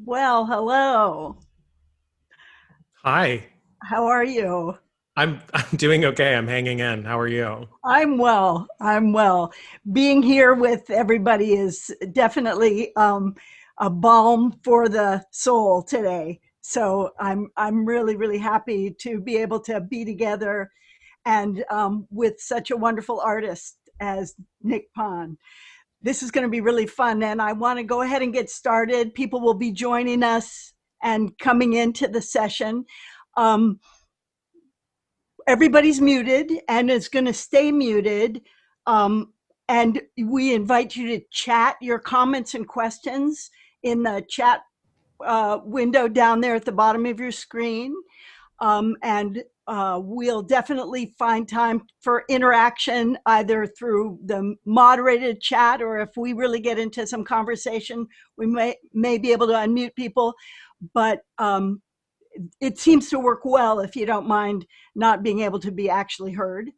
Well, hello. Hi, How are you? I'm doing okay. I'm hanging in. How are you? I'm well. I'm well. Being here with everybody is definitely a balm for the soul today. So I'm really happy to be able to be together and with such a wonderful artist as Nick Phan. This is going to be really fun, and I want to go ahead and get started. People will be joining us and coming into the session. Um, Everybody's muted and is going to stay muted. Um, and we invite you to chat your comments and questions in the chat window down there at the bottom of your screen. And we'll definitely find time for interaction either through the moderated chat, or if we really get into some conversation, we may be able to unmute people. But it seems to work well if you don't mind not being able to be actually heard.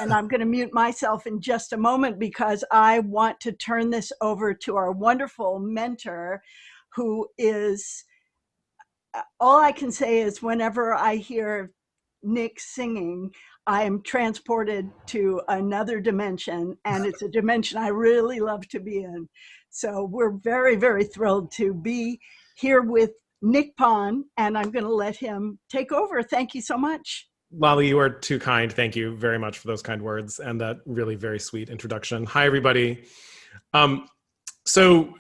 And I'm going to mute myself in just a moment because I want to turn this over to our wonderful mentor, who is all I can say is whenever I hear Nick singing, I am transported to another dimension, and it's a dimension I really love to be in. So we're very thrilled to be here with Nick Phan, and I'm going to let him take over. Thank you so much. Lolly, you are too kind. Thank you very much for those kind words and that really very sweet introduction. Hi, everybody. Um, so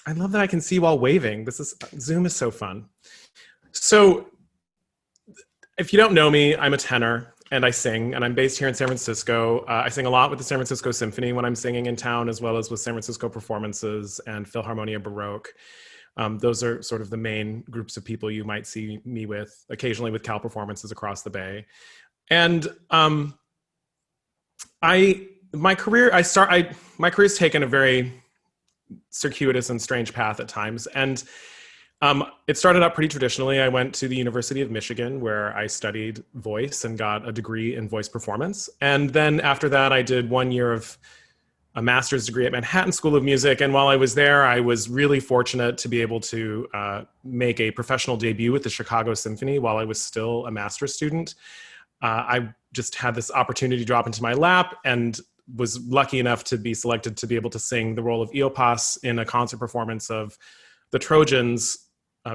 I love that I can see while waving. Zoom is so fun. So if you don't know me, I'm a tenor and I sing, and I'm based here in San Francisco. I sing a lot with the San Francisco Symphony when I'm singing in town, as well as with San Francisco Performances and Philharmonia Baroque. Those are sort of the main groups of people you might see me with, occasionally with Cal performances across the Bay. And my career's taken a very circuitous and strange path at times. And it started out pretty traditionally. I went to the University of Michigan, where I studied voice and got a degree in voice performance. And then after that, I did 1 year of a master's degree at Manhattan School of Music. And while I was there, I was really fortunate to be able to make a professional debut with the Chicago Symphony while I was still a master's student. I just had this opportunity drop into my lap and was lucky enough to be selected to be able to sing the role of Eopas in a concert performance of the Trojans,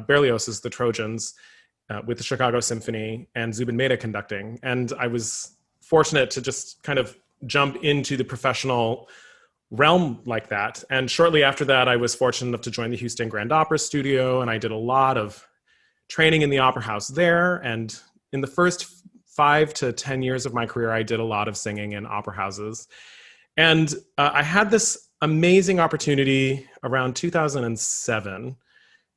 Berlioz's The Trojans, with the Chicago Symphony and Zubin Mehta conducting. And I was fortunate to just kind of jump into the professional realm like that. And shortly after that, I was fortunate enough to join the Houston Grand Opera Studio, and I did a lot of training in the opera house there. And in the first 5 to 10 years of my career, I did a lot of singing in opera houses. And I had this amazing opportunity around 2007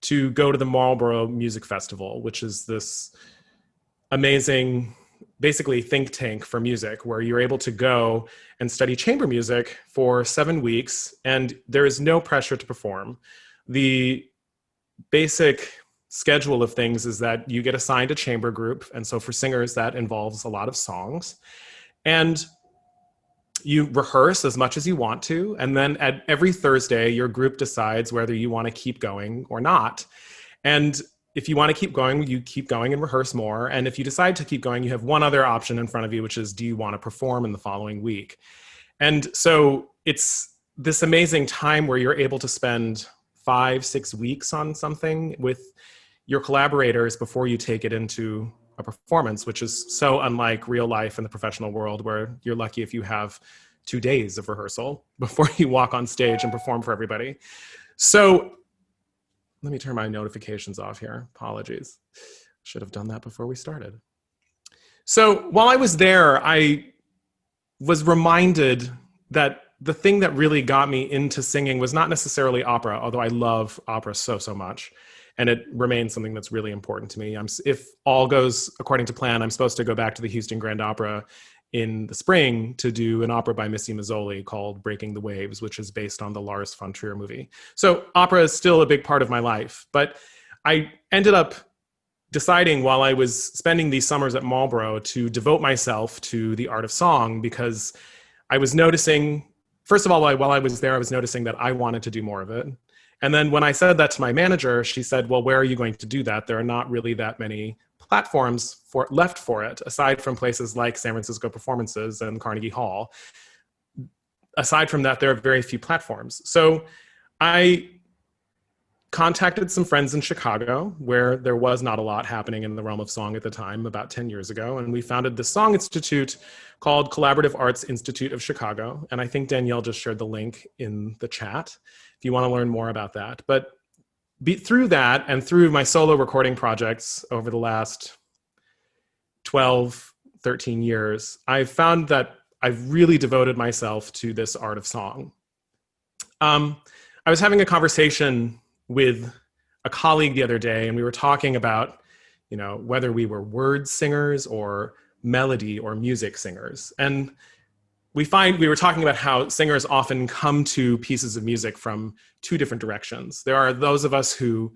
to go to the Marlborough Music Festival, which is this amazing, basically think tank for music, where you're able to go and study chamber music for 7 weeks, and there is no pressure to perform. The basic schedule of things is that you get assigned a chamber group, and so for singers that involves a lot of songs, and you rehearse as much as you want to, and then at every Thursday your group decides whether you want to keep going or not. And if you want to keep going, you keep going and rehearse more. And if you decide to keep going, you have one other option in front of you, which is, do you want to perform in the following week? And so it's this amazing time where you're able to spend 5, 6 weeks on something with your collaborators before you take it into a performance, which is so unlike real life in the professional world, where you're lucky if you have 2 days of rehearsal before you walk on stage and perform for everybody. So let me turn my notifications off here. Apologies. Should have done that before we started. So while I was there, I was reminded that the thing that really got me into singing was not necessarily opera, although I love opera so much. And it remains something that's really important to me. If all goes according to plan, I'm supposed to go back to the Houston Grand Opera in the spring to do an opera by Missy Mazzoli called Breaking the Waves, which is based on the Lars von Trier movie. So opera is still a big part of my life. But I ended up deciding while I was spending these summers at Marlborough to devote myself to the art of song, because I was noticing, first of all, while I was there, I was noticing that I wanted to do more of it. And then when I said that to my manager, she said, well, where are you going to do that? There are not really that many platforms left for it, aside from places like San Francisco Performances and Carnegie Hall. Aside from that, there are very few platforms. So I contacted some friends in Chicago, where there was not a lot happening in the realm of song at the time, about 10 years ago. And we founded the Song Institute called Collaborative Arts Institute of Chicago. And I think Danielle just shared the link in the chat if you want to learn more about that. But through that and through my solo recording projects over the last 12, 13 years, I've found that I've really devoted myself to this art of song. I was having a conversation with a colleague the other day, and we were talking about, whether we were word singers or melody or music singers. And we were talking about how singers often come to pieces of music from two different directions. There are those of us who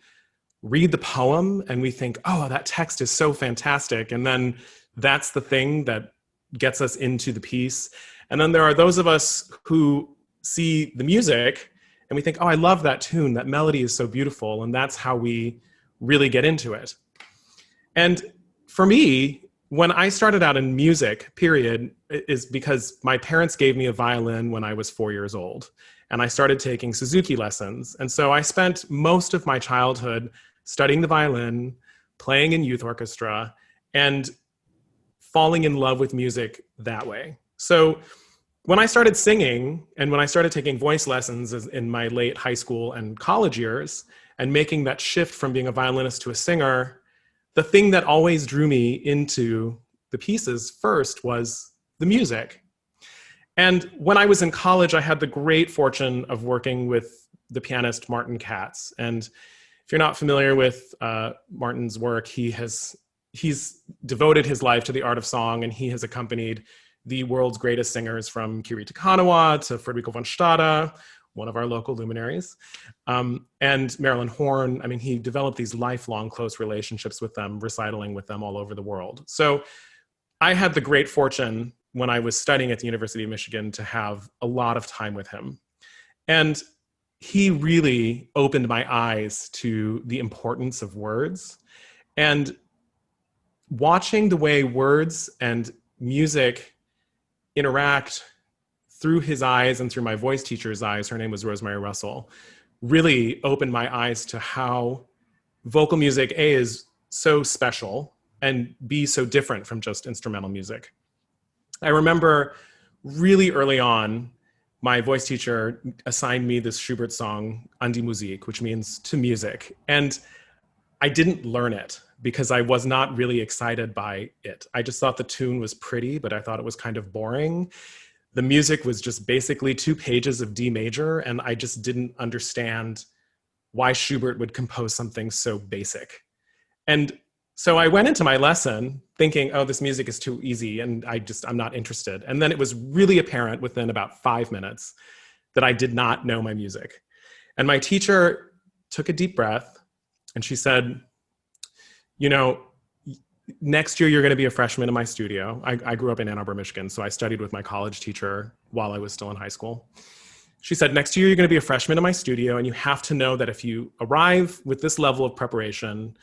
read the poem and we think, oh, that text is so fantastic. And then that's the thing that gets us into the piece. And then there are those of us who see the music and we think, oh, I love that tune. That melody is so beautiful. And that's how we really get into it. And for me, when I started out in music, period, is because my parents gave me a violin when I was 4 years old. And I started taking Suzuki lessons. And so I spent most of my childhood studying the violin, playing in youth orchestra, and falling in love with music that way. So when I started singing and when I started taking voice lessons in my late high school and college years and making that shift from being a violinist to a singer, the thing that always drew me into the pieces first was the music. And when I was in college, I had the great fortune of working with the pianist Martin Katz. And if you're not familiar with Martin's work, he's devoted his life to the art of song, and he has accompanied the world's greatest singers from Kirita Kanawa to Federico von Stade, one of our local luminaries, and Marilyn Horne. I mean, he developed these lifelong close relationships with them, recitaling with them all over the world. So I had the great fortune when I was studying at the University of Michigan to have a lot of time with him. And he really opened my eyes to the importance of words. And watching the way words and music interact through his eyes and through my voice teacher's eyes, her name was Rosemary Russell, really opened my eyes to how vocal music, A, is so special, and B, so different from just instrumental music. I remember really early on, my voice teacher assigned me this Schubert song, An die Musik, which means to music. And I didn't learn it because I was not really excited by it. I just thought the tune was pretty, but I thought it was kind of boring. The music was just basically 2 pages of D major, and I just didn't understand why Schubert would compose something so basic. And so I went into my lesson thinking, oh, this music is too easy, and I'm not interested. And then it was really apparent within about 5 minutes that I did not know my music. And my teacher took a deep breath, and she said, next year you're going to be a freshman in my studio. I grew up in Ann Arbor, Michigan, so I studied with my college teacher while I was still in high school. She said, next year you're going to be a freshman in my studio, and you have to know that if you arrive with this level of preparation,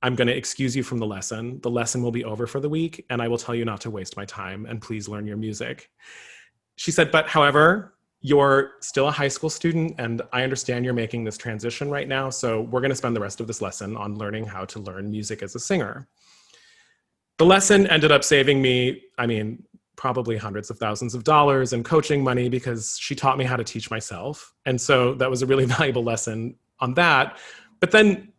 I'm going to excuse you from the lesson. The lesson will be over for the week, and I will tell you not to waste my time, and please learn your music. She said, but however, you're still a high school student, and I understand you're making this transition right now, so we're going to spend the rest of this lesson on learning how to learn music as a singer. The lesson ended up saving me, probably hundreds of thousands of dollars in coaching money, because she taught me how to teach myself. And so that was a really valuable lesson on that. But then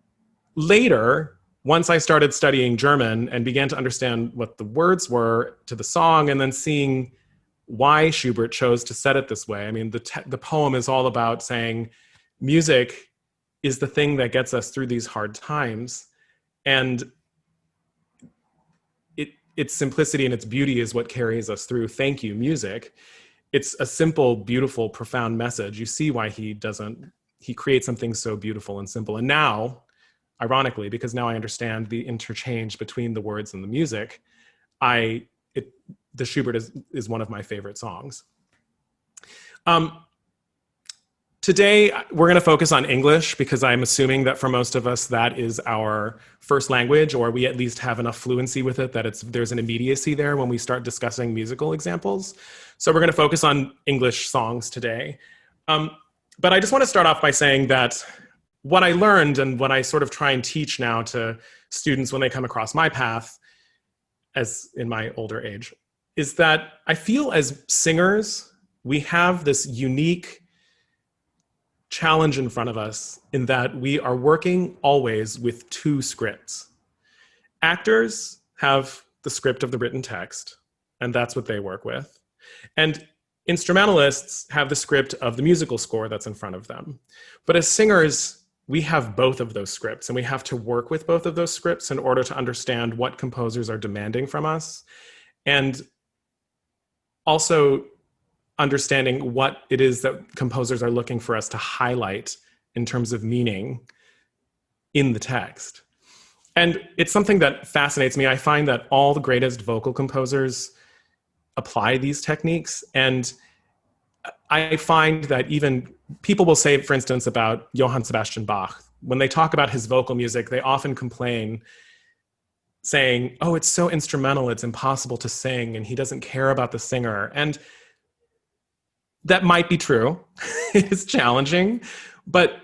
later, once I started studying German and began to understand what the words were to the song, and then seeing why Schubert chose to set it this way. The poem is all about saying music is the thing that gets us through these hard times. And its simplicity and its beauty is what carries us through. Thank you, music. It's a simple, beautiful, profound message. You see why he creates something so beautiful and simple. And now, ironically, because now I understand the interchange between the words and the music, the Schubert is one of my favorite songs. Today, we're going to focus on English because I'm assuming that for most of us, that is our first language, or we at least have enough fluency with it that there's an immediacy there when we start discussing musical examples. So we're going to focus on English songs today. But I just want to start off by saying that what I learned and what I sort of try and teach now to students when they come across my path, as in my older age, is that I feel as singers, we have this unique challenge in front of us in that we are working always with two scripts. Actors have the script of the written text, and that's what they work with. And instrumentalists have the script of the musical score that's in front of them. But as singers, we have both of those scripts, and we have to work with both of those scripts in order to understand what composers are demanding from us, and also understanding what it is that composers are looking for us to highlight in terms of meaning in the text. And it's something that fascinates me. I find that all the greatest vocal composers apply these techniques. And I find that even people will say, for instance, about Johann Sebastian Bach, when they talk about his vocal music, they often complain saying, oh, it's so instrumental, it's impossible to sing, and he doesn't care about the singer. And that might be true. It's challenging, but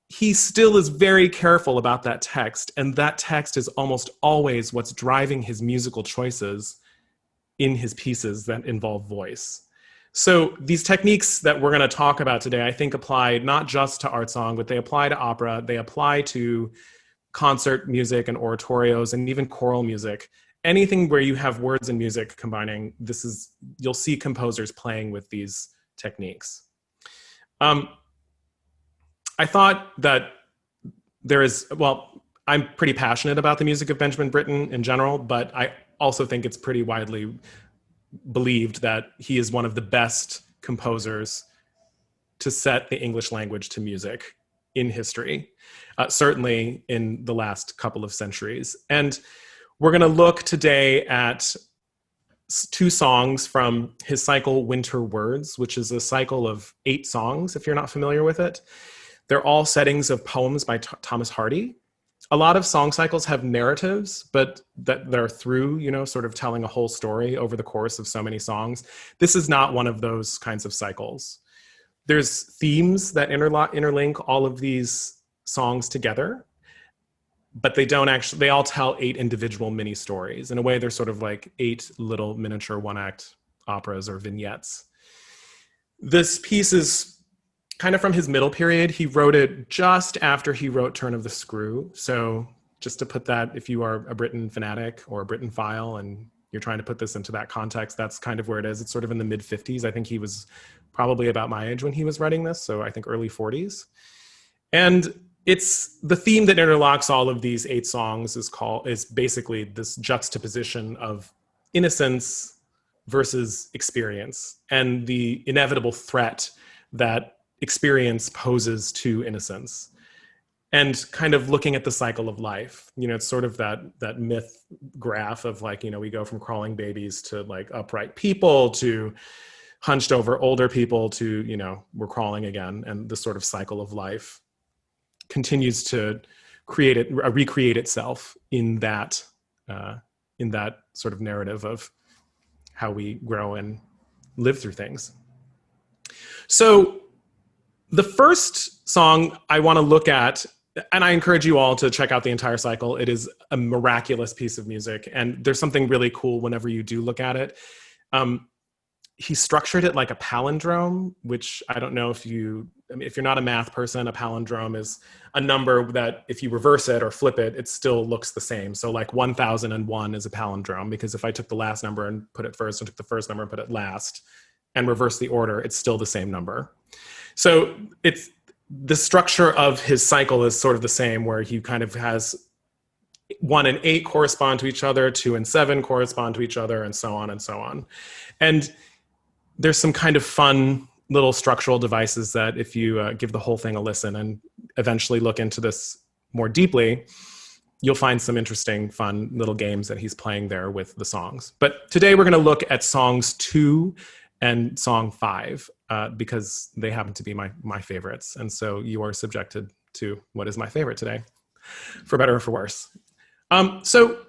he still is very careful about that text. And that text is almost always what's driving his musical choices in his pieces that involve voice. So these techniques that we're going to talk about today, I think apply not just to art song, but they apply to opera. They apply to concert music and oratorios and even choral music. Anything where you have words and music combining, you'll see composers playing with these techniques. I thought that I'm pretty passionate about the music of Benjamin Britten in general, but I also think it's pretty widely believed that he is one of the best composers to set the English language to music in history, certainly in the last couple of centuries. And we're going to look today at two songs from his cycle Winter Words, which is a cycle of 8 songs, if you're not familiar with it. They're all settings of poems by Thomas Hardy. A lot of song cycles have narratives, but that they're through, sort of telling a whole story over the course of so many songs. This is not one of those kinds of cycles. There's themes that interlink all of these songs together, but they all tell 8 individual mini stories. In a way, they're sort of like 8 little miniature one-act operas or vignettes. This piece is kind of from his middle period. He wrote it just after he wrote Turn of the Screw. So just to put that, if you are a Britten fanatic or a Brittenphile and you're trying to put this into that context, that's kind of where it is. It's sort of in the mid-50s. I think he was probably about my age when he was writing this, so I think early 40s. And it's the theme that interlocks all of these 8 songs is basically this juxtaposition of innocence versus experience and the inevitable threat that experience poses to innocence, and kind of looking at the cycle of life. It's sort of that myth graph of we go from crawling babies to upright people to hunched over older people to, we're crawling again. And the sort of cycle of life continues to recreate itself in that sort of narrative of how we grow and live through things. So the first song I want to look at, and I encourage you all to check out the entire cycle. It is a miraculous piece of music, and there's something really cool whenever you do look at it. He structured it like a palindrome, which I don't know if you're not a math person, a palindrome is a number that if you reverse it or flip it, it still looks the same. So 1001 is a palindrome, because if I took the last number and put it first and took the first number and put it last and reverse the order, it's still the same number. So the structure of his cycle is sort of the same, where he kind of has 1 and 8 correspond to each other, 2 and 7 correspond to each other, and so on and so on. And there's some kind of fun little structural devices that if you give the whole thing a listen and eventually look into this more deeply, you'll find some interesting, fun little games that he's playing there with the songs. But today we're going to look at songs 2 and song 5. because they happen to be my favorites. And so you are subjected to what is my favorite today, for better or for worse. So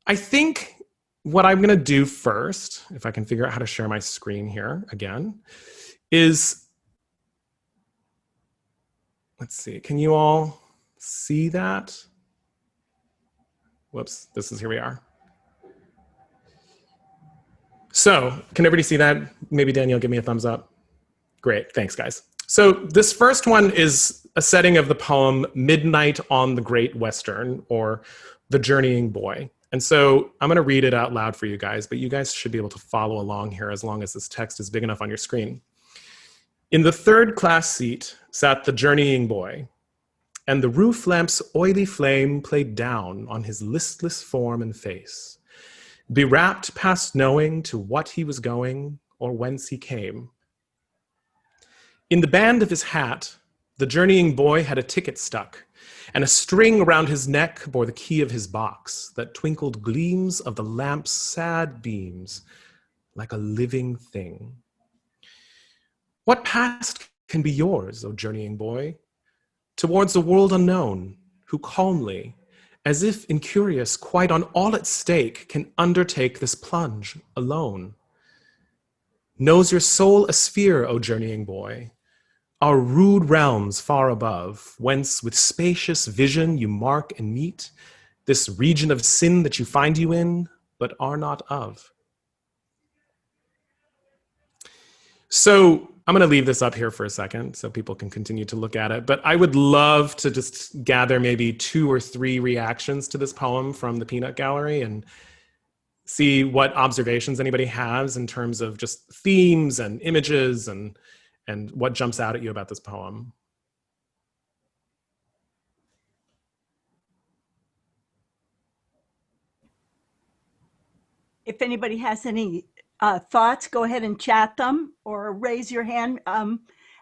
I think what I'm going to do first, if I can figure out how to share my screen here again, is, let's see, can you all see that? Whoops, here we are. So can everybody see that? Maybe Danielle, give me a thumbs up. Great, thanks guys. So this first one is a setting of the poem Midnight on the Great Western, or The Journeying Boy. And so I'm going to read it out loud for you guys, but you guys should be able to follow along here as long as this text is big enough on your screen. In the third class seat sat the journeying boy, and the roof lamp's oily flame played down on his listless form and face, bewrapped past knowing to what he was going or whence he came. In the band of his hat, the journeying boy had a ticket stuck, and a string around his neck bore the key of his box that twinkled gleams of the lamp's sad beams like a living thing. What past can be yours, O journeying boy, towards a world unknown, who calmly, as if incurious, quite on all at stake, can undertake this plunge alone? Knows your soul a sphere, O journeying boy, our rude realms far above, whence with spacious vision you mark and meet this region of sin that you find you in, but are not of? So I'm going to leave this up here for a second so people can continue to look at it, but I would love to just gather maybe 2 or 3 reactions to this poem from the Peanut Gallery and see what observations anybody has in terms of just themes and images and what jumps out at you about this poem. If anybody has any thoughts, go ahead and chat them or raise your hand.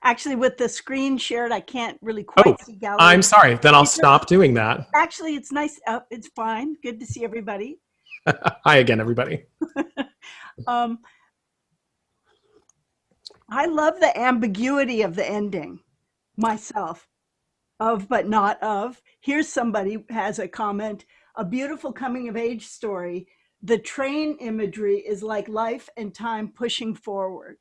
Actually, with the screen shared, I can't really quite see gallery. I'm sorry, then I'll stop doing that. Actually, it's nice. It's fine. Good to see everybody. Hi again, everybody. I love the ambiguity of the ending myself, of but not of. Here's somebody who has a comment, a beautiful coming of age story. The train imagery is like life and time pushing forward.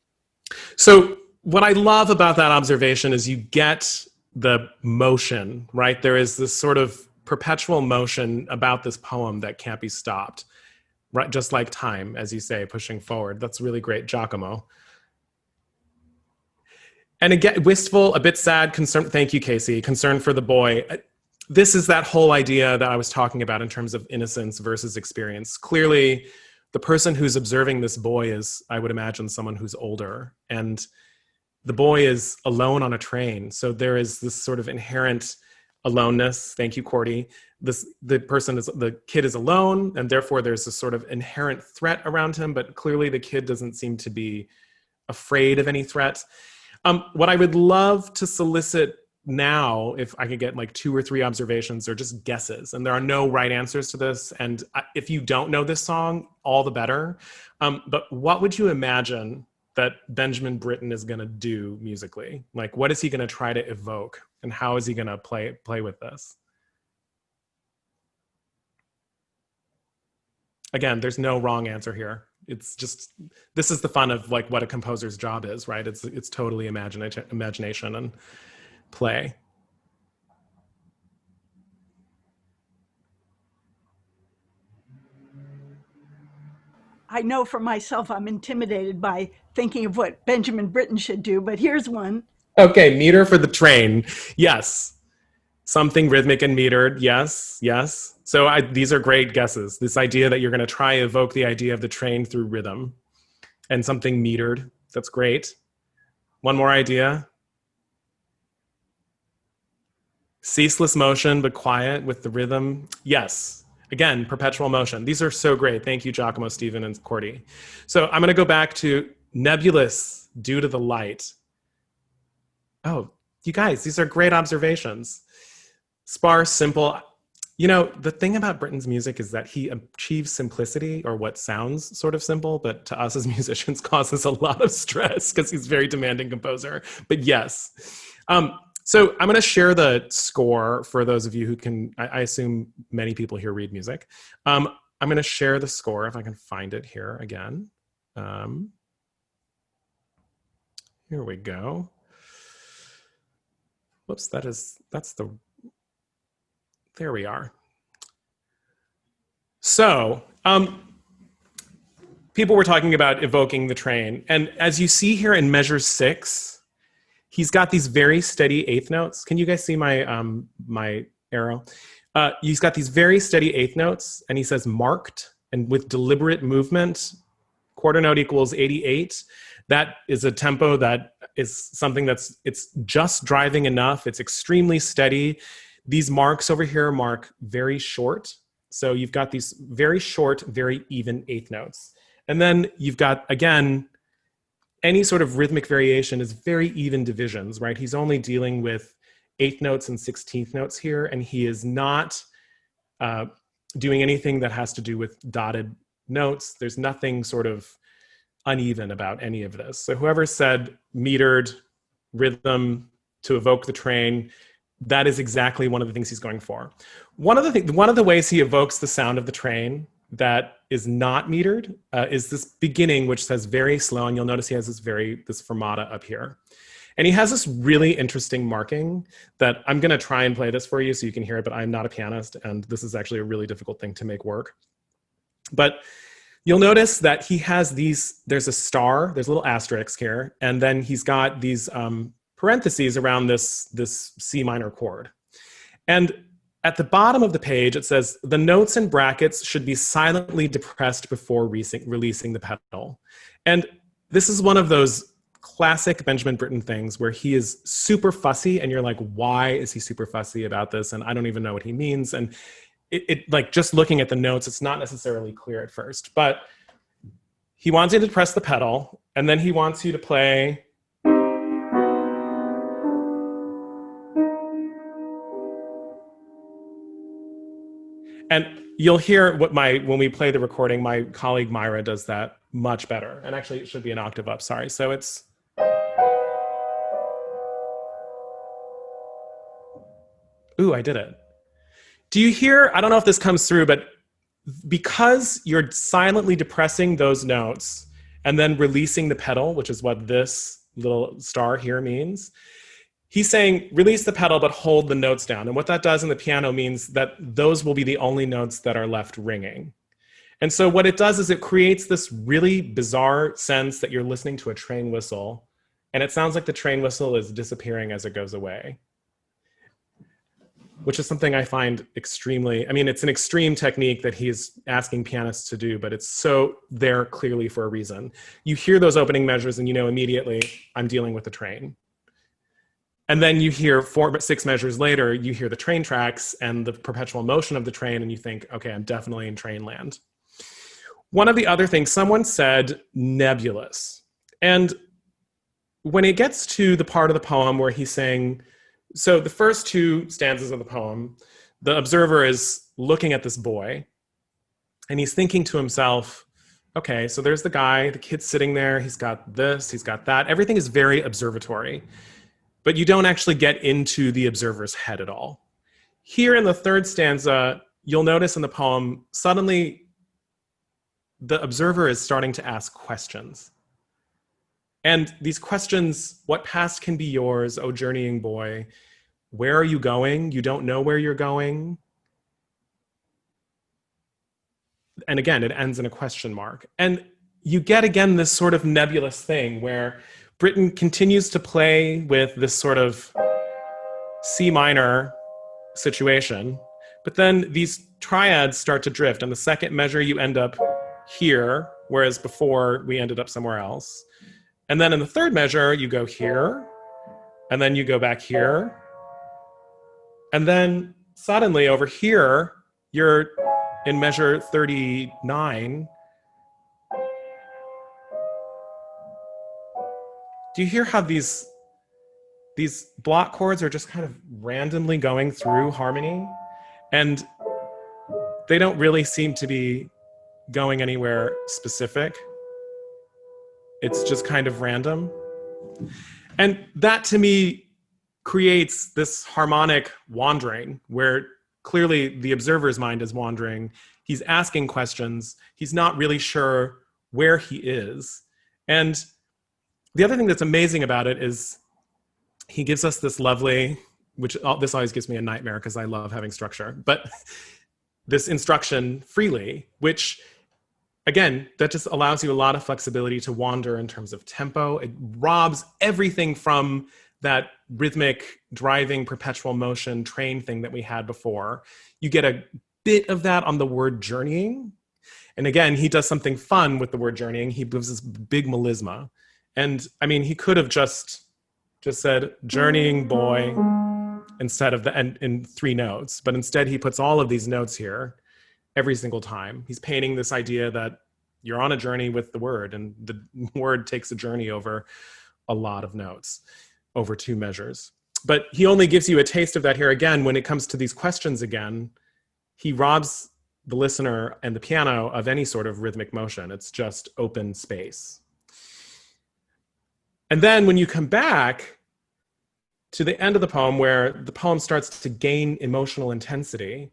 So what I love about that observation is you get the motion, right? There is this sort of perpetual motion about this poem that can't be stopped, right? Just like time, as you say, pushing forward. That's really great, Giacomo. And again, wistful, a bit sad, concern. Thank you, Casey. Concern for the boy. This is that whole idea that I was talking about in terms of innocence versus experience. Clearly, the person who's observing this boy is, I would imagine, someone who's older. And the boy is alone on a train. So there is this sort of inherent aloneness. Thank you, Cordy. The kid is alone, and therefore there's this sort of inherent threat around him, but clearly the kid doesn't seem to be afraid of any threat. What I would love to solicit now, if I could get like 2 or 3 observations or just guesses, and there are no right answers to this, and if you don't know this song, all the better. But what would you imagine that Benjamin Britten is going to do musically? Like, what is he going to try to evoke, and how is he going to play with this? Again, there's no wrong answer here. It's just, this is the fun of like what a composer's job is, right? It's totally imagination and play. I know for myself, I'm intimidated by thinking of what Benjamin Britten should do, but here's one. Okay, meter for the train. Yes. Something rhythmic and metered. Yes, yes. So these are great guesses. This idea that you're going to try to evoke the idea of the train through rhythm and something metered. That's great. One more idea. Ceaseless motion, but quiet with the rhythm. Yes. Again, perpetual motion. These are so great. Thank you, Giacomo, Stephen, and Cordy. So I'm going to go back to nebulous due to the light. Oh, you guys, these are great observations. Sparse, simple. You know, the thing about Britten's music is that he achieves simplicity, or what sounds sort of simple, but to us as musicians causes a lot of stress because he's a very demanding composer. But yes. So I'm going to share the score for those of you who can, I assume many people here read music. I'm going to share the score if I can find it here again. Here we go. Whoops, there we are. So, people were talking about evoking the train. And as you see here in measure 6, he's got these very steady eighth notes. Can you guys see my, my arrow? He's got these very steady eighth notes, and he says marked, and with deliberate movement, quarter note equals 88. That is a tempo that is something it's just driving enough. It's extremely steady. These marks over here mark very short. So you've got these very short, very even eighth notes. And then you've got, again, any sort of rhythmic variation is very even divisions, right? He's only dealing with eighth notes and 16th notes here, and he is not doing anything that has to do with dotted notes. There's nothing sort of uneven about any of this. So whoever said metered rhythm to evoke the train, that is exactly one of the things he's going for. One of the ways he evokes the sound of the train that is not metered is this beginning, which says very slow, and you'll notice he has this fermata up here. And he has this really interesting marking that I'm gonna try and play this for you so you can hear it, but I'm not a pianist, and this is actually a really difficult thing to make work. But you'll notice that he has there's a star, there's a little asterisk here, and then he's got these parentheses around this C minor chord. And at the bottom of the page, it says, the notes in brackets should be silently depressed before releasing the pedal. And this is one of those classic Benjamin Britten things where he is super fussy, and you're like, why is he super fussy about this? And I don't even know what he means. And it like, just looking at the notes, it's not necessarily clear at first, but he wants you to press the pedal, and then he wants you to play. And you'll hear when we play the recording, my colleague Myra does that much better. And actually it should be an octave up, sorry. So it's. Ooh, I did it. Do you hear, I don't know if this comes through, but because you're silently depressing those notes and then releasing the pedal, which is what this little star here means, he's saying, release the pedal, but hold the notes down. And what that does in the piano means that those will be the only notes that are left ringing. And so what it does is it creates this really bizarre sense that you're listening to a train whistle, and it sounds like the train whistle is disappearing as it goes away, which is something I find extremely, I mean, it's an extreme technique that he's asking pianists to do, but it's so there clearly for a reason. You hear those opening measures and you know immediately, I'm dealing with the train. And then you hear 6 measures later, you hear the train tracks and the perpetual motion of the train, and you think, okay, I'm definitely in train land. One of the other things, someone said nebulous. And when it gets to the part of the poem where he's saying, so the first 2 stanzas of the poem, the observer is looking at this boy, and he's thinking to himself, okay, so there's the guy, the kid's sitting there, he's got this, he's got that. Everything is very observatory. But you don't actually get into the observer's head at all. Here in the 3rd stanza, you'll notice in the poem, suddenly the observer is starting to ask questions. And these questions, what past can be yours, O journeying boy? Where are you going? You don't know where you're going. And again, it ends in a question mark. And you get, again, this sort of nebulous thing where Britten continues to play with this sort of C minor situation, but then these triads start to drift. And the 2nd measure, you end up here, whereas before we ended up somewhere else. And then in the 3rd measure, you go here, and then you go back here. And then suddenly over here, you're in measure 39. Do you hear how these block chords are just kind of randomly going through harmony? And they don't really seem to be going anywhere specific. It's just kind of random. And that to me creates this harmonic wandering where clearly the observer's mind is wandering. He's asking questions. He's not really sure where he is. And the other thing that's amazing about it is he gives us this lovely, which this always gives me a nightmare because I love having structure, but this instruction freely, which again, that just allows you a lot of flexibility to wander in terms of tempo. It robs everything from that rhythmic driving perpetual motion train thing that we had before. You get a bit of that on the word journeying. And again, he does something fun with the word journeying. He gives this big melisma. And I mean, he could have just said journeying boy instead of the and in 3 notes, but instead he puts all of these notes here every single time. He's painting this idea that you're on a journey with the word, and the word takes a journey over a lot of notes, over 2 measures. But he only gives you a taste of that here again when it comes to these questions again. He robs the listener and the piano of any sort of rhythmic motion. It's just open space. And then when you come back to the end of the poem, where the poem starts to gain emotional intensity,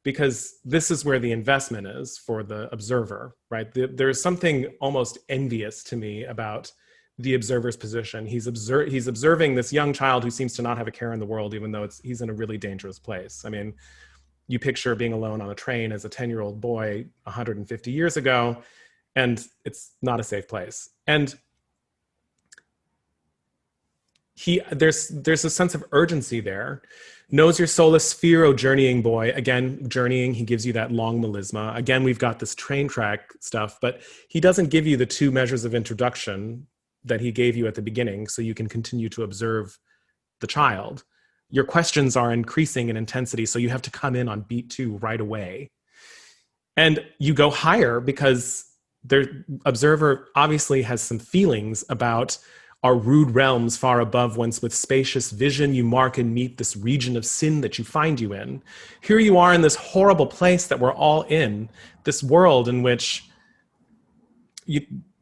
because this is where the investment is for the observer, right? There's something almost envious to me about the observer's position. He's observing this young child who seems to not have a care in the world, even though he's in a really dangerous place. I mean, you picture being alone on a train as a 10-year-old boy 150 years ago, and it's not a safe place. And there's a sense of urgency there. Knows your soulless sphere, O journeying boy. Again, journeying, he gives you that long melisma. Again, we've got this train track stuff, but he doesn't give you the 2 measures of introduction that he gave you at the beginning so you can continue to observe the child. Your questions are increasing in intensity, so you have to come in on beat 2 right away. And you go higher because the observer obviously has some feelings about our rude realms far above, whence with spacious vision you mark and meet this region of sin that you find you in. Here you are in this horrible place that we're all in, this world in which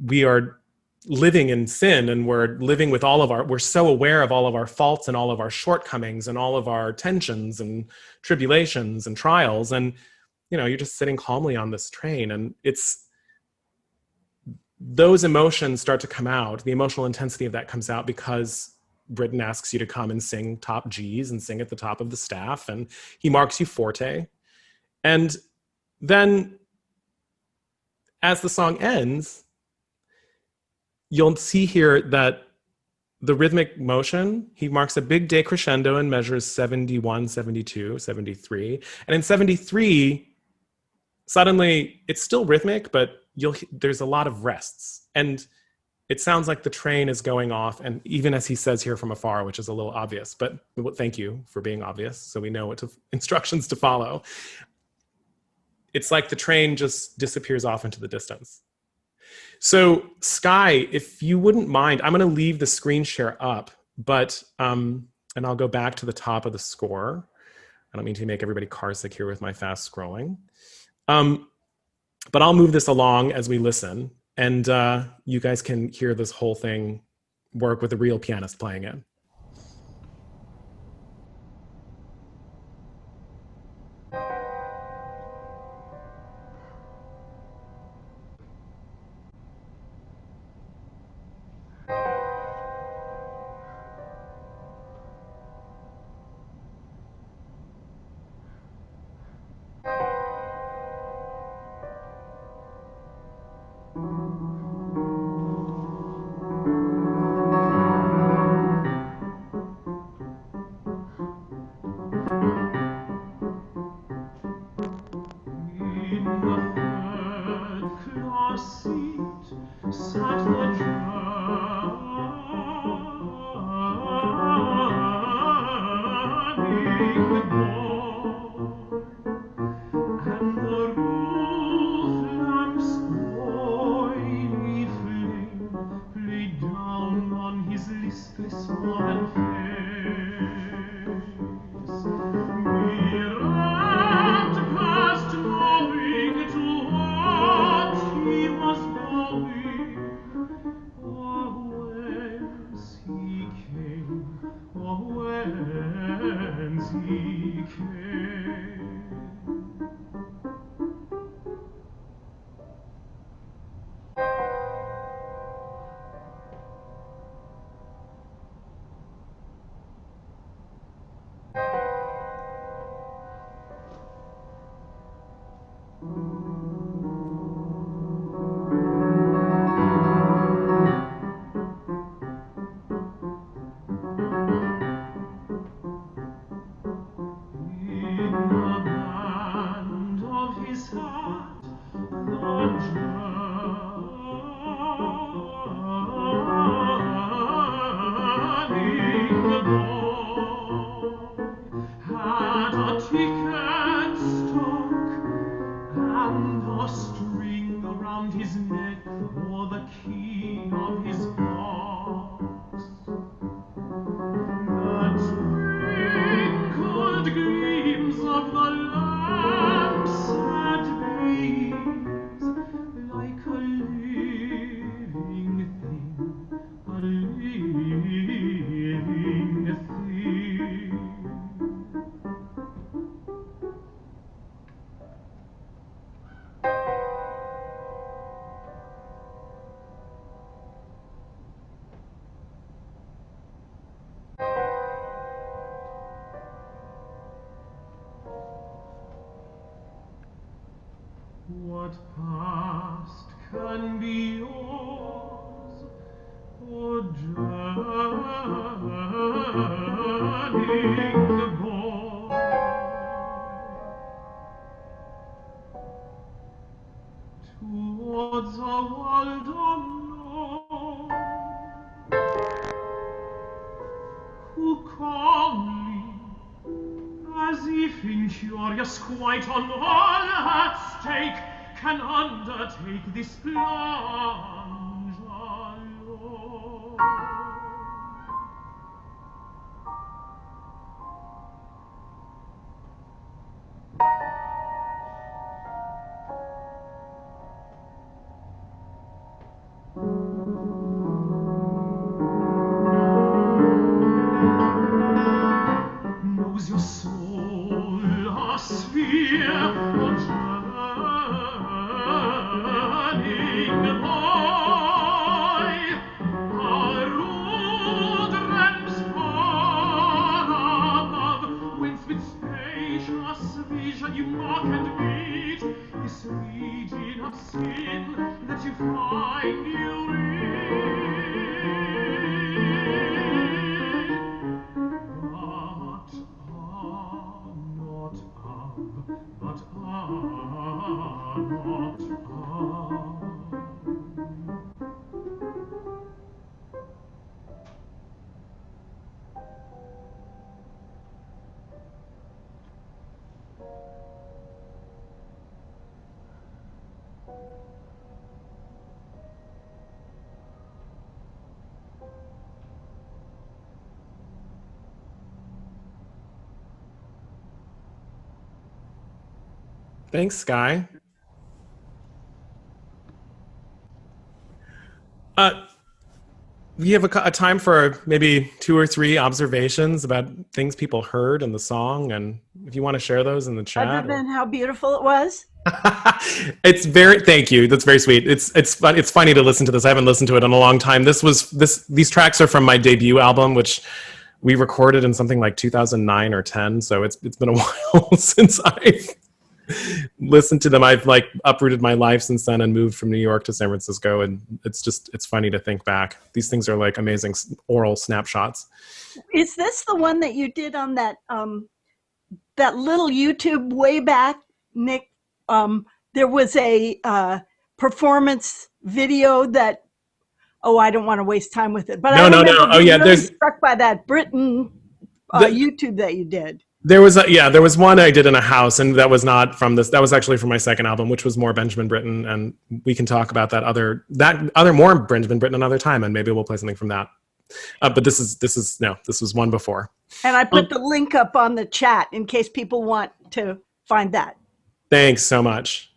we are living in sin, and we're living with we're so aware of all of our faults and all of our shortcomings and all of our tensions and tribulations and trials. And, you're just sitting calmly on this train, and those emotions start to come out. The emotional intensity of that comes out because Britten asks you to come and sing top G's and sing at the top of the staff, and he marks you forte. And then as the song ends, you'll see here that the rhythmic motion, he marks a big decrescendo in measures 71, 72, 73. And in 73, suddenly it's still rhythmic, but there's a lot of rests. And it sounds like the train is going off. And even as he says here from afar, which is a little obvious, but thank you for being obvious, so we know what instructions to follow. It's like the train just disappears off into the distance. So Sky, if you wouldn't mind, I'm going to leave the screen share up, but and I'll go back to the top of the score. I don't mean to make everybody car sick here with my fast scrolling. But I'll move this along as we listen, and you guys can hear this whole thing work with a real pianist playing it. for the key of his box. The twinkled gleams of the lamps had beams like a living thing, a living thing. What past can be yours, O journeying boy? Towards a world unknown, who calmly, as if incurious quite on all at stake, can undertake this plunge alone. Knows your soul a sphere, O journeying boy, a road realms far above, whence with spacious vision you mark and meet this region of sin that you find you in. But not Thanks, Sky. We have a time for maybe 2 or 3 observations about things people heard in the song, and if you want to share those in the Other chat. than how beautiful it was. It's very, thank you. That's very sweet. It's fun. It's funny to listen to this. I haven't listened to it in a long time. These tracks are from my debut album, which we recorded in something like 2009 or 10. So it's been a while since I've listened to them. I've like uprooted my life since then and moved from New York to San Francisco, and it's funny to think back. These things are like amazing oral snapshots. Is this the one that you did on that that little YouTube way back, Nick? There was a performance video that, oh, I don't want to waste time with it, but I No. remember Oh being yeah, really struck by that Britain the, YouTube that you did. there was one I did in a house, and that was not from this. That was actually from my second album, which was more Benjamin Britten, and we can talk about that other more Benjamin Britten another time, and maybe we'll play something from that. But this was one before. And I put the link up on the chat in case people want to find that. Thanks so much.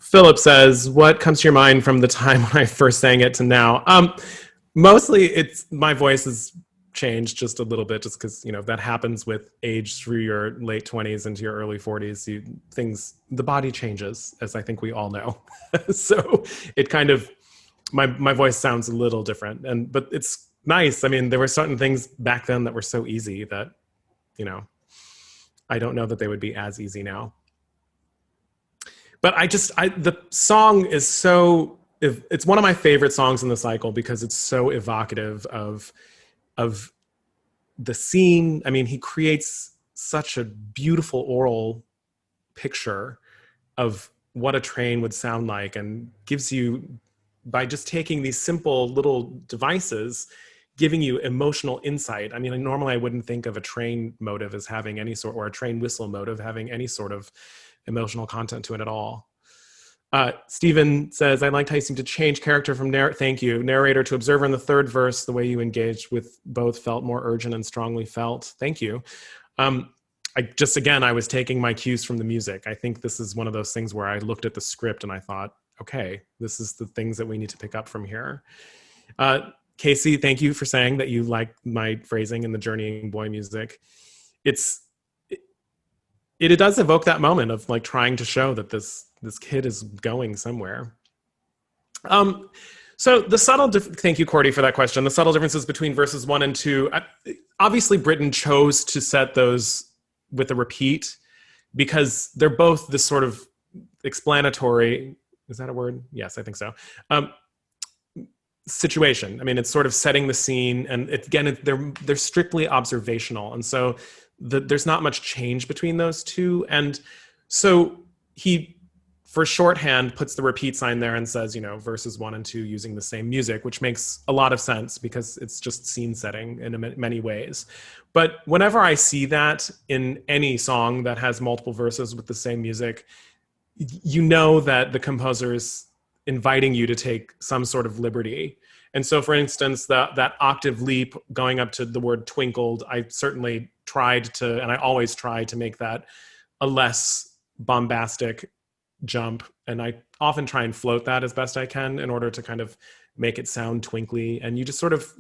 Philip says, what comes to your mind from the time when I first sang it to now? Mostly it's my voice has changed just a little bit, just because, that happens with age through your late 20s into your early 40s. The body changes, as I think we all know. So it kind of, my voice sounds a little different, but it's nice. I mean, there were certain things back then that were so easy that, I don't know that they would be as easy now. But the song is it's one of my favorite songs in the cycle because it's so evocative of the scene. I mean, he creates such a beautiful oral picture of what a train would sound like, and gives you, by just taking these simple little devices, giving you emotional insight. I mean, normally I wouldn't think of a train motive as having any sort, or a train whistle motive having any sort of emotional content to it at all. Stephen says, I liked how you seem to change character from narrator to observer in the third verse. The way you engaged with both felt more urgent and strongly felt. Thank you. I was taking my cues from the music. I think this is one of those things where I looked at the script and I thought, okay, this is the things that we need to pick up from here. Casey, thank you for saying that you like my phrasing in the Journeying Boy music. It does evoke that moment of like trying to show that this kid is going somewhere. So the thank you, Cordy, for that question. The subtle differences between verses 1 and 2. Obviously, Britain chose to set those with a repeat because they're both this sort of explanatory, is that a word? Yes, I think so. Situation. I mean, it's sort of setting the scene, and they're strictly observational, and so there's not much change between those two. And so he, for shorthand, puts the repeat sign there and says, verses 1 and 2 using the same music, which makes a lot of sense because it's just scene setting in many ways. But whenever I see that in any song that has multiple verses with the same music, you know that the composer is inviting you to take some sort of liberty. And so, for instance, that octave leap going up to the word twinkled, I certainly tried to, and I always try to make that a less bombastic jump. And I often try and float that as best I can in order to kind of make it sound twinkly. And you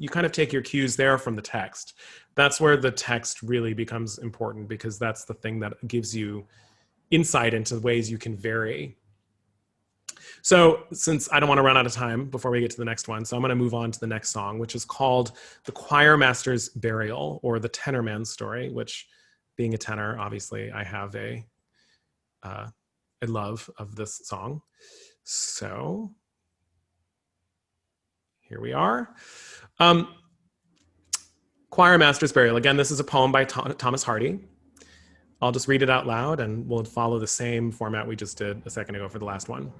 kind of take your cues there from the text. That's where the text really becomes important, because that's the thing that gives you insight into ways you can vary. So since I don't want to run out of time before we get to the next one, so I'm going to move on to the next song, which is called The Choir Master's Burial, or The Tenor Man's Story, which, being a tenor, obviously I have a love of this song. So here we are. Choir Master's Burial. Again, this is a poem by Thomas Hardy. I'll just read it out loud and we'll follow the same format we just did a second ago for the last one.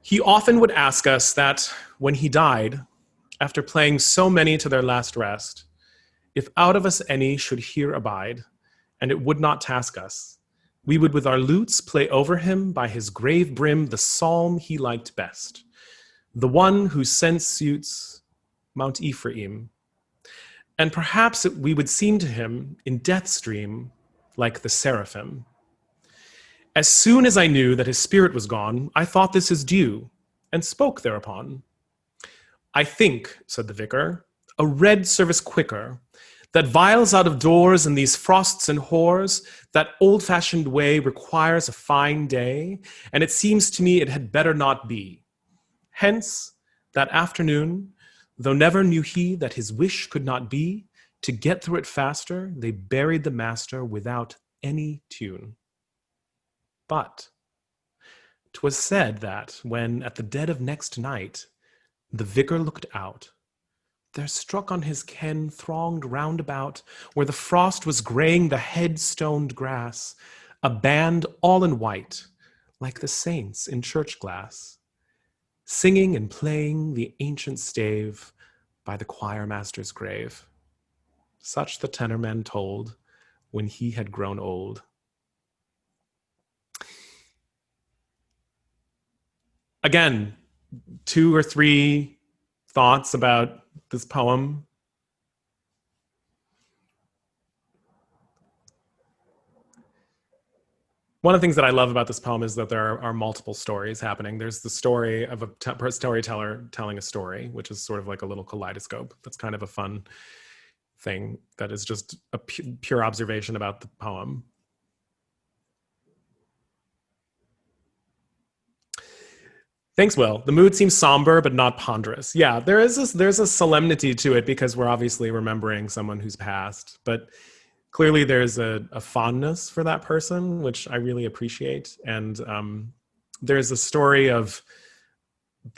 He often would ask us that when he died, after playing so many to their last rest, if out of us any should here abide, and it would not task us, we would with our lutes play over him by his grave brim the psalm he liked best, the one whose sense suits Mount Ephraim. And perhaps we would seem to him in death's dream like the seraphim. As soon as I knew that his spirit was gone, I thought this his due, and spoke thereupon. I think, said the vicar, a red service quicker, that vials out of doors in these frosts and hoars, that old-fashioned way requires a fine day, and it seems to me it had better not be. Hence, that afternoon, though never knew he that his wish could not be, to get through it faster, they buried the master without any tune. But 'twas said that when at the dead of next night the vicar looked out, there struck on his ken thronged round about, where the frost was graying the head-stoned grass, a band all in white, like the saints in church glass, singing and playing the ancient stave by the choir master's grave. Such the tenor man told when he had grown old. Again, 2 or 3 thoughts about this poem. One of the things that I love about this poem is that there are multiple stories happening. There's the story of a storyteller telling a story, which is sort of like a little kaleidoscope. That's kind of a fun thing that is just a pure observation about the poem. Thanks, Will. The mood seems somber, but not ponderous. Yeah, there's a solemnity to it because we're obviously remembering someone who's passed, but clearly there's a fondness for that person, which I really appreciate. And there's a story of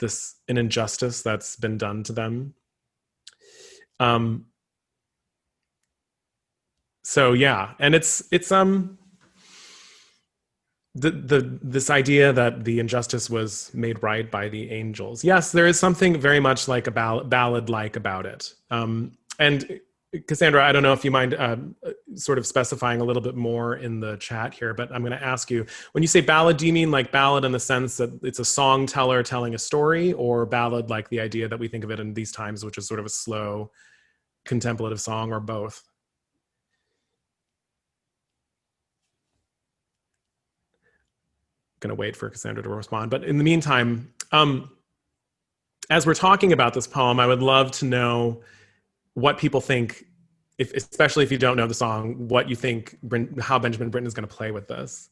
an injustice that's been done to them. So yeah, and it's this idea that the injustice was made right by the angels. Yes, there is something very much like a ballad-like about it. And Cassandra, I don't know if you mind sort of specifying a little bit more in the chat here, but I'm going to ask you, when you say ballad, do you mean like ballad in the sense that it's a song teller telling a story, or ballad like the idea that we think of it in these times, which is sort of a slow contemplative song, or both? Going to wait for Cassandra to respond. But in the meantime, as we're talking about this poem, I would love to know what people think, especially if you don't know the song, what you think, how Benjamin Britten is going to play with this.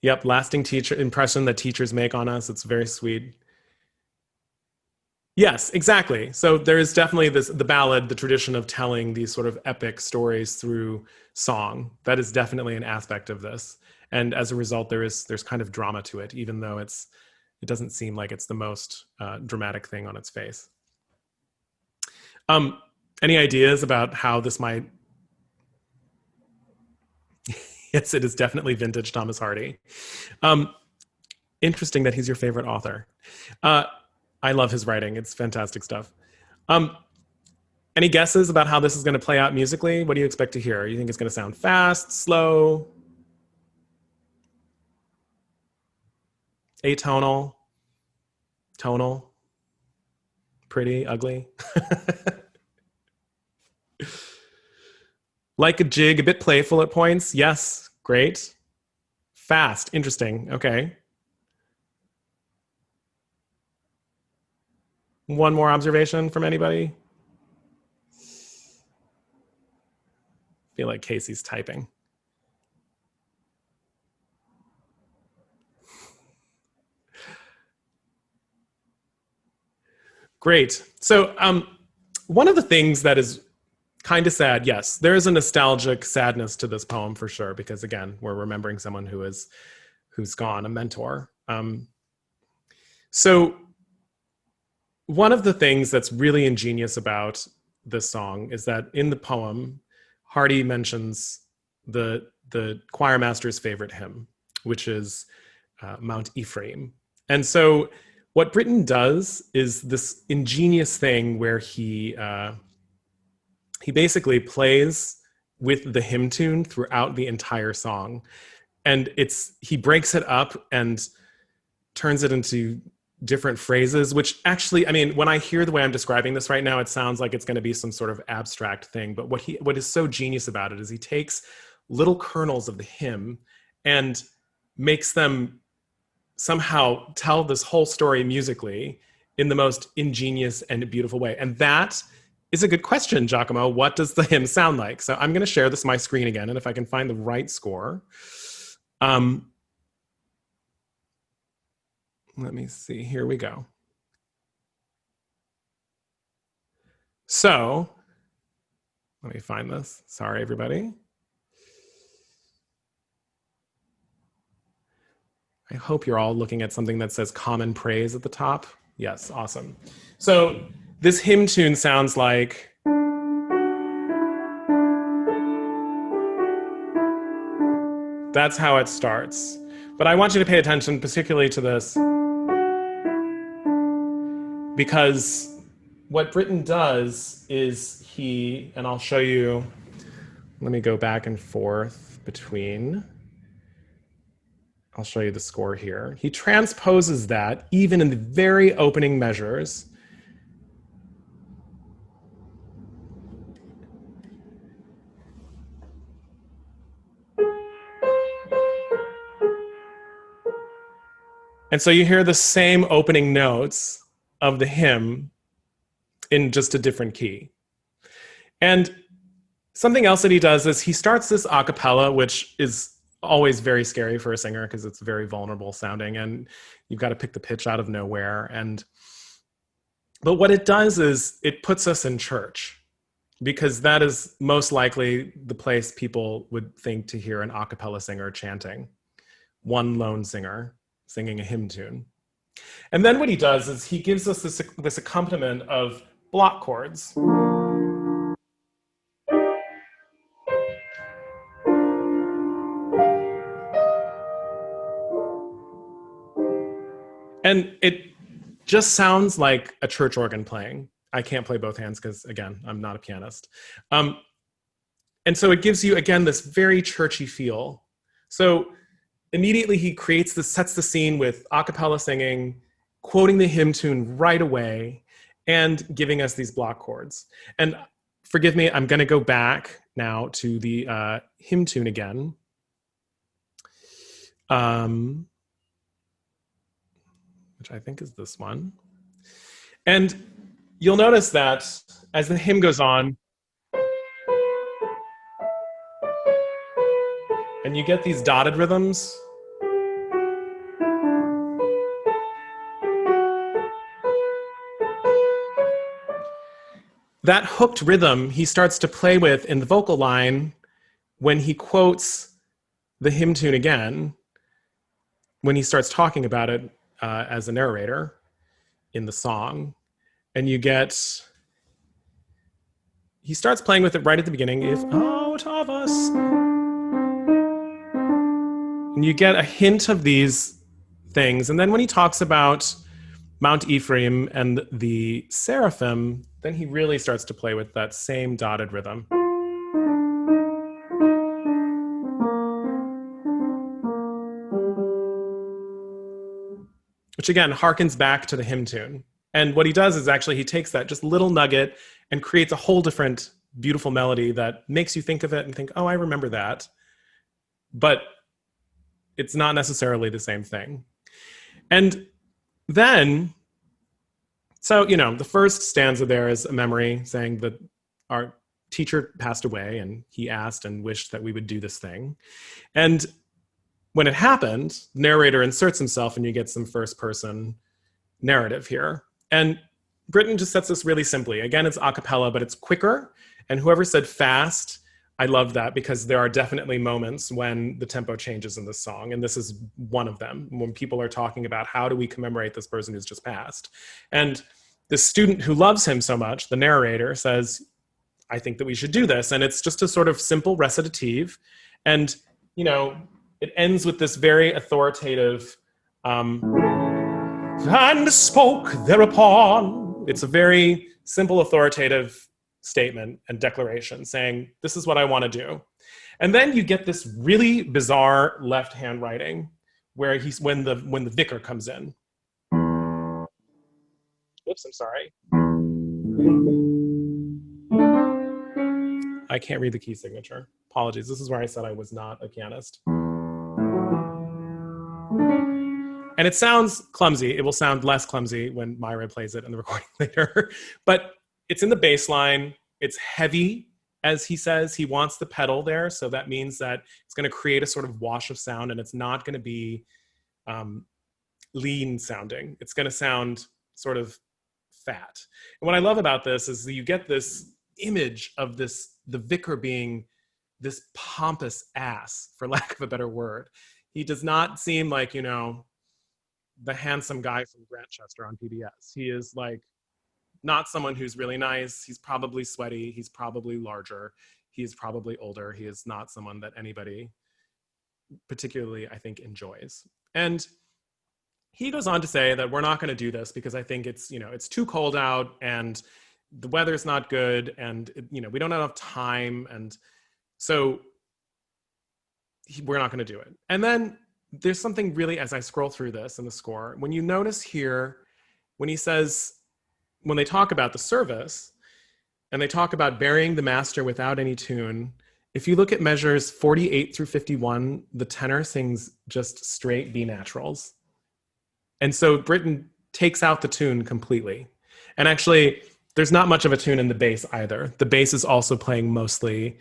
Yep, lasting teacher impression that teachers make on us. It's very sweet. Yes, exactly. So there is definitely the ballad, the tradition of telling these sort of epic stories through song. That is definitely an aspect of this. And as a result, there's kind of drama to it, even though it doesn't seem like it's the most dramatic thing on its face. Any ideas about how this might? Yes, it is definitely vintage Thomas Hardy. Interesting that he's your favorite author. I love his writing. It's fantastic stuff. Any guesses about how this is going to play out musically? What do you expect to hear? You think it's going to sound fast, slow, atonal, tonal, pretty, ugly? Like a jig, a bit playful at points. Yes, great. Fast, interesting. Okay. One more observation from anybody? I feel like Casey's typing. Great. So one of the things that is kind of sad, yes, there is a nostalgic sadness to this poem for sure, because again, we're remembering someone who's gone, a mentor. So one of the things that's really ingenious about this song is that in the poem, Hardy mentions the choir master's favorite hymn, which is Mount Ephraim. And so what Britten does is this ingenious thing where he basically plays with the hymn tune throughout the entire song. And he breaks it up and turns it into different phrases, which actually, I mean, when I hear the way I'm describing this right now, it sounds like it's going to be some sort of abstract thing. But what is so genius about it is he takes little kernels of the hymn and makes them somehow tell this whole story musically in the most ingenious and beautiful way. And that is a good question, Giacomo. What does the hymn sound like? So I'm going to share my screen again, and if I can find the right score. Let me see. Here we go. So let me find this. Sorry, everybody. I hope you're all looking at something that says common praise at the top. Yes, awesome. So this hymn tune sounds like. That's how it starts. But I want you to pay attention particularly to this, because what Britten does is and I'll show you, let me go back and forth between, I'll show you the score here. He transposes that even in the very opening measures. And so you hear the same opening notes of the hymn in just a different key. And something else that he does is he starts this a cappella, which is always very scary for a singer because it's very vulnerable sounding and you've got to pick the pitch out of nowhere. But what it does is it puts us in church, because that is most likely the place people would think to hear an a cappella singer chanting, one lone singer singing a hymn tune. And then what he does is he gives us this accompaniment of block chords. And just sounds like a church organ playing. I can't play both hands because, again, I'm not a pianist. And so it gives you, again, this very churchy feel. So immediately he creates this, sets the scene with a cappella singing, quoting the hymn tune right away, and giving us these block chords. And forgive me, I'm going to go back now to the hymn tune again. Which I think is this one. And you'll notice that as the hymn goes on, and you get these dotted rhythms, that hooked rhythm he starts to play with in the vocal line when he quotes the hymn tune again, when he starts talking about it as a narrator in the song. And you get, he starts playing with it right at the beginning, if out of us. And you get a hint of these things. And then when he talks about Mount Ephraim and the seraphim, then he really starts to play with that same dotted rhythm. Which again, harkens back to the hymn tune. And what he does is actually he takes that just little nugget and creates a whole different beautiful melody that makes you think of it and think, oh, I remember that. But it's not necessarily the same thing. And then, so, the first stanza there is a memory saying that our teacher passed away and he asked and wished that we would do this thing. And when it happened, the narrator inserts himself and you get some first person narrative here. And Britton just sets this really simply. Again, it's a cappella, but it's quicker. And whoever said fast, I love that because there are definitely moments when the tempo changes in this song. And this is one of them, when people are talking about how do we commemorate this person who's just passed. And the student who loves him so much, the narrator, says, I think that we should do this. And it's just a sort of simple recitative. And, it ends with this very authoritative, and spoke thereupon. It's a very simple, authoritative statement and declaration saying, this is what I want to do. And then you get this really bizarre left-hand writing where when the vicar comes in. Oops, I'm sorry. I can't read the key signature. Apologies. This is where I said I was not a pianist. And it sounds clumsy. It will sound less clumsy when Myra plays it in the recording later. But it's in the bass line. It's heavy, as he says. He wants the pedal there. So that means that it's going to create a sort of wash of sound, and it's not going to be lean sounding. It's going to sound sort of fat. And what I love about this is that you get this image of the vicar being this pompous ass, for lack of a better word. He does not seem like, the handsome guy from Grantchester on PBS. He is like not someone who's really nice. He's probably sweaty. He's probably larger. He's probably older. He is not someone that anybody particularly, I think, enjoys. And he goes on to say that we're not going to do this because I think it's, it's too cold out and the weather's not good and, we don't have enough time. And so we're not going to do it. And then there's something really, as I scroll through this in the score, when you notice here, when he says, when they talk about the service and they talk about burying the master without any tune, if you look at measures 48 through 51, the tenor sings just straight B naturals. And so Britton takes out the tune completely. And actually, there's not much of a tune in the bass either. The bass is also playing mostly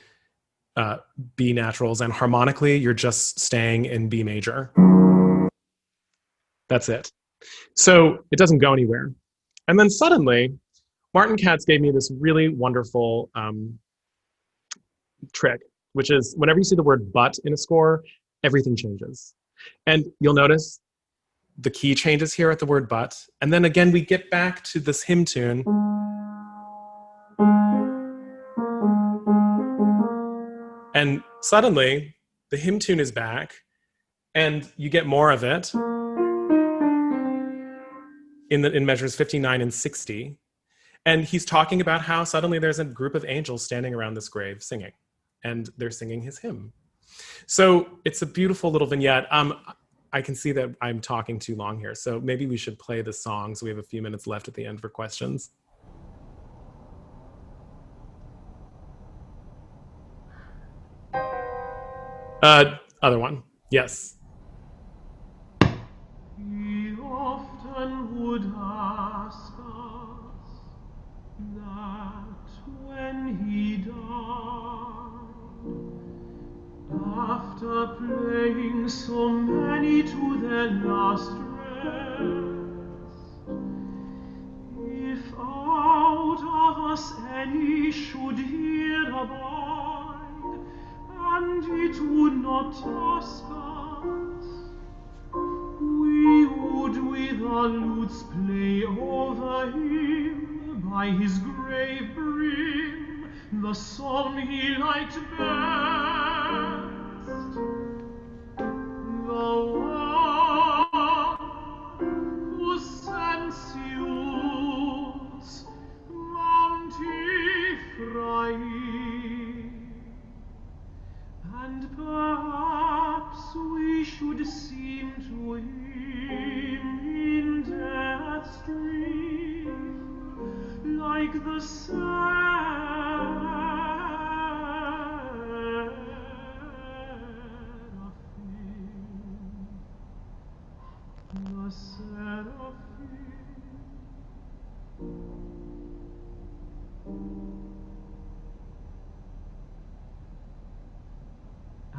B naturals, and harmonically, you're just staying in B major. That's it. So it doesn't go anywhere. And then suddenly, Martin Katz gave me this really wonderful trick, which is whenever you see the word but in a score, everything changes. And you'll notice the key changes here at the word but. And then again, we get back to this hymn tune. And suddenly, the hymn tune is back, and you get more of it. in measures 59 and 60. And he's talking about how suddenly there's a group of angels standing around this grave singing, and they're singing his hymn. So it's a beautiful little vignette. I can see that I'm talking too long here, so maybe we should play the song so we have a few minutes left at the end for questions. Other one. Yes. He often would ask us that when he died, after playing so many to their last rest, if out of us any should here abide, and it would not task us, we would with our lutes play over him, by his grave brim, the song he liked best. The one whose sensues Montifrae, and perhaps we should seem to him in death's dream like the seraphim.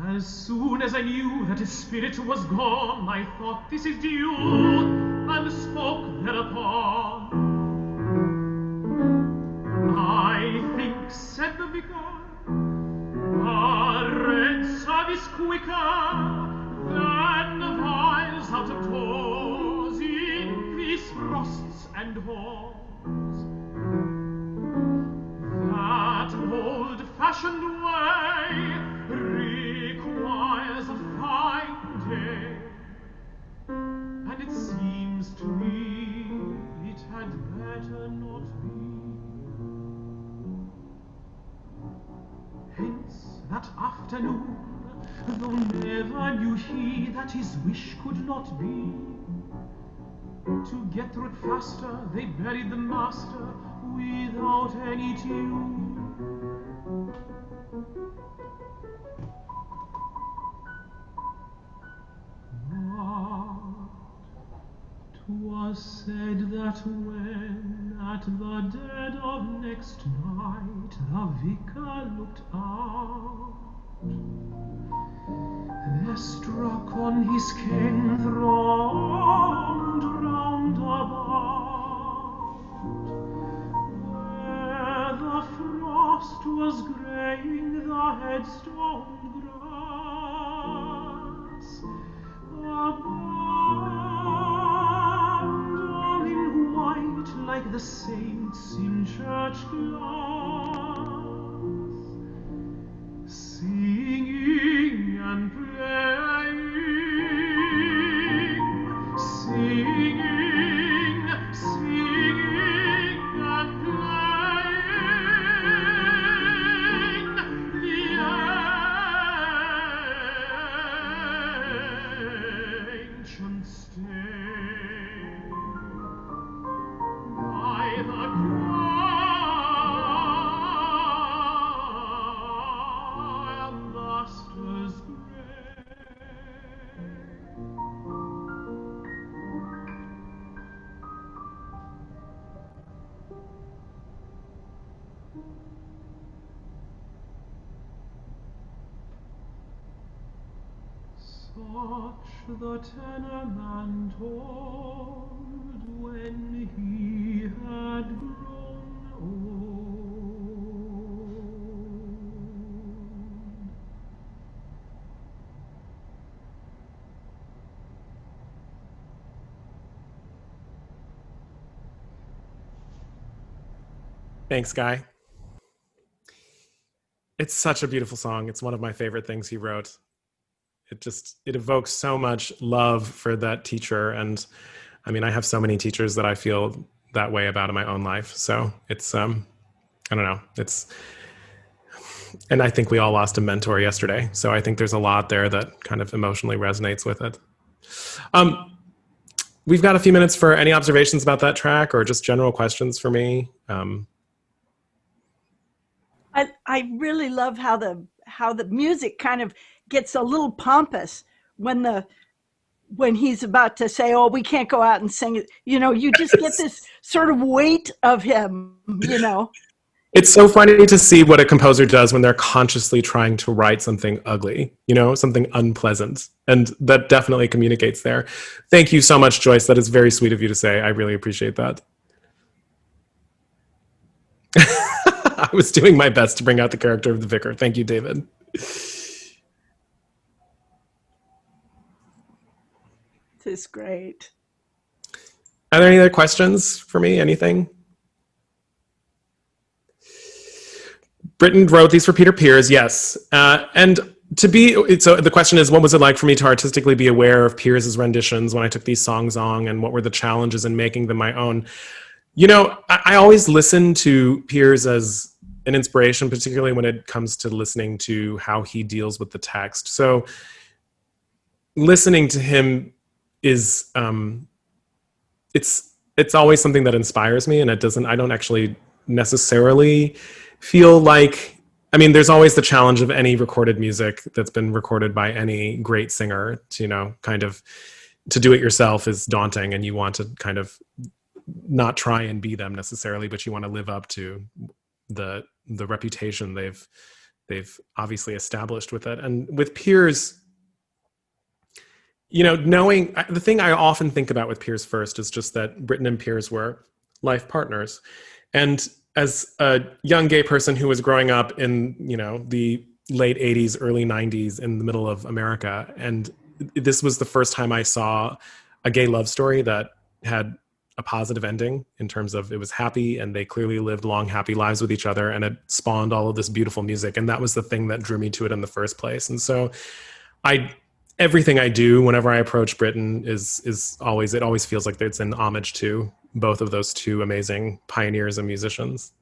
As soon as I knew that his spirit was gone, I thought, this is due, and spoke thereupon. I think, said the vicar, our red service quicker than the vials out of doors in these frosts and horns. That old-fashioned way requires a fine day, and it seems to me it had better not be. Hence, that afternoon, though never knew he that his wish could not be, to get through it faster, they buried the master without any tune. But 'twas said that when at the dead of next night the vicar looked out, there struck on his ken thronged round about, where the frost was greying the headstone grass, a band all in white like the saints in church glass, singing and playing, singing, singing and playing the ancient stay by the master's grave. Such the tenor man told when he had grown old. Thanks, Guy. It's such a beautiful song. It's one of my favorite things he wrote. It evokes so much love for that teacher, and I mean, I have so many teachers that I feel that way about in my own life. So it's, I don't know. And I think we all lost a mentor yesterday. So I think there's a lot there that kind of emotionally resonates with it. We've got a few minutes for any observations about that track or just general questions for me. I really love how the music kind of gets a little pompous when he's about to say, "Oh, we can't go out and sing it." You just get this sort of weight of him. It's so funny to see what a composer does when they're consciously trying to write something ugly, something unpleasant. And that definitely communicates there. Thank you so much, Joyce. That is very sweet of you to say. I really appreciate that. I was doing my best to bring out the character of the vicar. Thank you, David. This is great. Are there any other questions for me? Anything? Britton wrote these for Peter Pears, yes. And so the question is, what was it like for me to artistically be aware of Pears's renditions when I took these songs on, and what were the challenges in making them my own? I always listen to Pears as an inspiration, particularly when it comes to listening to how he deals with the text. So listening to him is, it's always something that inspires me, and I don't actually necessarily feel like, there's always the challenge of any recorded music that's been recorded by any great singer to, kind of to do it yourself is daunting, and you want to kind of not try and be them necessarily, but you want to live up to the reputation they've obviously established with it. And with Pears, knowing the thing I often think about with Pears first is just that Britton and Pears were life partners. And as a young gay person who was growing up in, the late 80s, early 90s in the middle of America, and this was the first time I saw a gay love story that had a positive ending in terms of it was happy, and they clearly lived long, happy lives with each other, and it spawned all of this beautiful music. And that was the thing that drew me to it in the first place. And so everything I do whenever I approach Britton is always feels like it's an homage to both of those two amazing pioneers and musicians.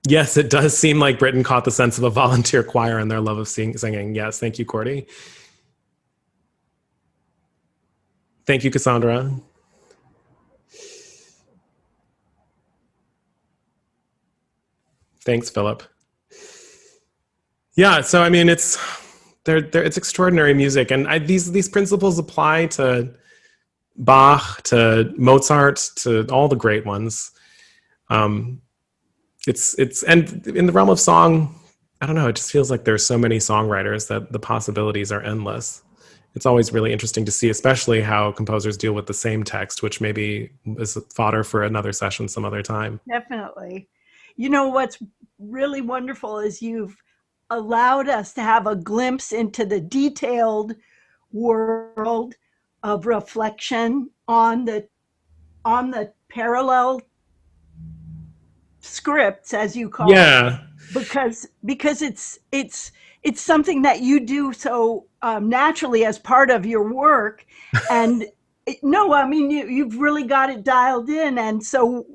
Yes, it does seem like Britton caught the sense of a volunteer choir and their love of singing. Yes, thank you, Cordy. Thank you, Cassandra. Thanks, Philip. Yeah, so it's extraordinary music, and these principles apply to Bach, to Mozart, to all the great ones. It's and in the realm of song, I don't know, it just feels like there's so many songwriters that the possibilities are endless. It's always really interesting to see, especially how composers deal with the same text, which maybe is fodder for another session some other time. Definitely. What's really wonderful is you've allowed us to have a glimpse into the detailed world of reflection on the parallel scripts, as you call it, because it's something that you do so naturally as part of your work. And you've really got it dialed in, and so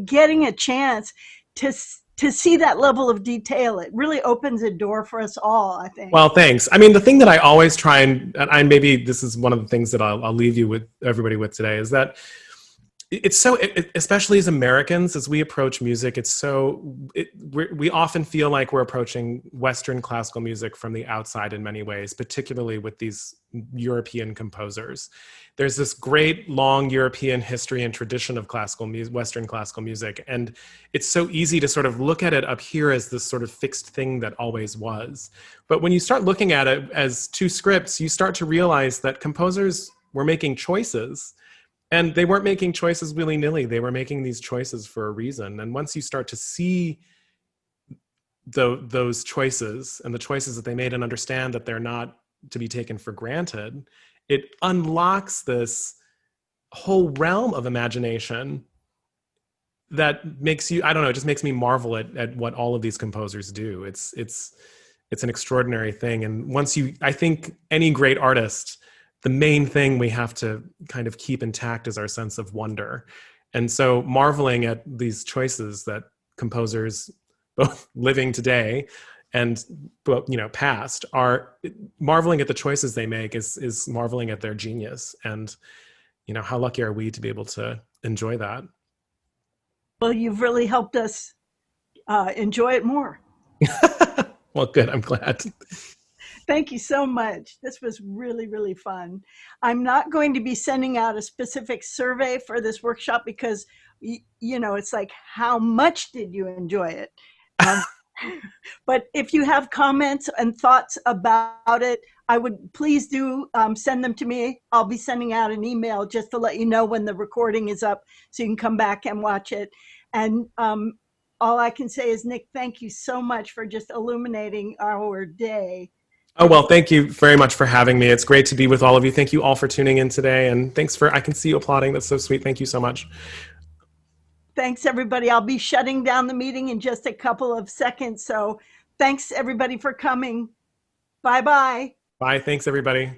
getting a chance to see that level of detail, it really opens a door for us all, I think. Well, thanks. The thing that I always try and maybe this is one of the things that I'll leave you with everybody with today, is that it's so, especially as Americans, as we approach music, we often feel like we're approaching Western classical music from the outside in many ways, particularly with these European composers. There's this great long European history and tradition of classical music, Western classical music, and it's so easy to sort of look at it up here as this sort of fixed thing that always was. But when you start looking at it as two scripts, you start to realize that composers were making choices. And they weren't making choices willy-nilly. They were making these choices for a reason. And once you start to see those choices and the choices that they made and understand that they're not to be taken for granted, it unlocks this whole realm of imagination that makes you, I don't know, it just makes me marvel at what all of these composers do. It's an extraordinary thing. And I think any great artist the main thing we have to kind of keep intact is our sense of wonder. And so marveling at these choices that composers, both living today and past, are marveling at the choices they make is marveling at their genius. And how lucky are we to be able to enjoy that? Well, you've really helped us enjoy it more. Well, good. I'm glad. Thank you so much. This was really, really fun. I'm not going to be sending out a specific survey for this workshop because, it's like, how much did you enjoy it? But if you have comments and thoughts about it, I would please do send them to me. I'll be sending out an email just to let you know when the recording is up so you can come back and watch it. And all I can say is, Nick, thank you so much for just illuminating our day. Oh, well, thank you very much for having me. It's great to be with all of you. Thank you all for tuning in today. And I can see you applauding. That's so sweet. Thank you so much. Thanks, everybody. I'll be shutting down the meeting in just a couple of seconds. So thanks, everybody, for coming. Bye-bye. Bye. Thanks, everybody.